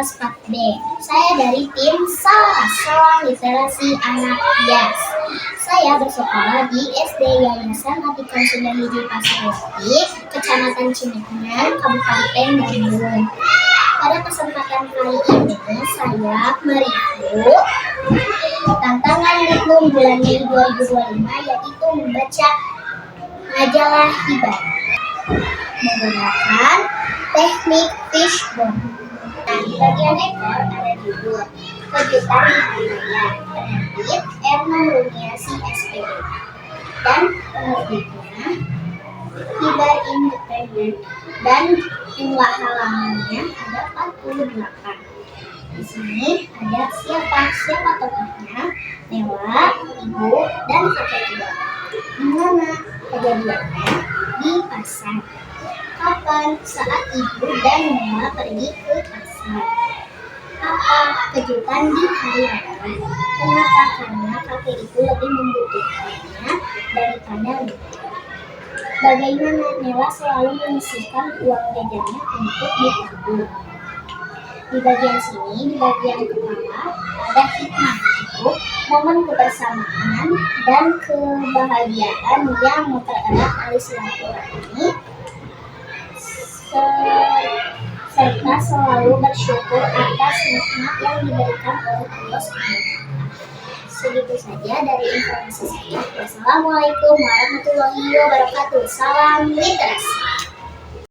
kelas 4B. Saya dari tim Salam Literasi Anak Yas. Saya bersekolah di SD Yayasan Atikan Sunda Hiji Pasarwati, Kecamatan Cimeungan, Kabupaten Bandung. Pada kesempatan kali ini saya mereview tantangan Litbang bulan Mei 2025, yaitu membaca majalah Hibah menggunakan teknik fishbone. Nah, di bagian ekor ada judul Kejutan di Budaya, penerbit Erna Rumiasi SPD, dan penerbitnya Hibah Independen, dan jumlah halamannya ada 48. Di sini ada siapa tokohnya, Nela, ibu, dan kakek tua. Di mana kejadiannya? Di pasar. Kapan? Saat ibu dan Nela pergi ke pasar. Apa kejutan di hari raya? Kenapa? Karena kakek itu lebih membutuhkannya daripada Nela. Bagaimana Nela selalu menyisihkan uang jajannya untuk ditabung. Di bagian sini, di bagian kepala, ada hikmah, itu momen kebersamaan dan kebahagiaan yang mempererat tali silaturahmi, serta selalu bersyukur atas nikmat yang diberikan oleh Allah SWT. Segitu saja dari informasi saya. Wassalamualaikum warahmatullahi wabarakatuh. Salam literasi.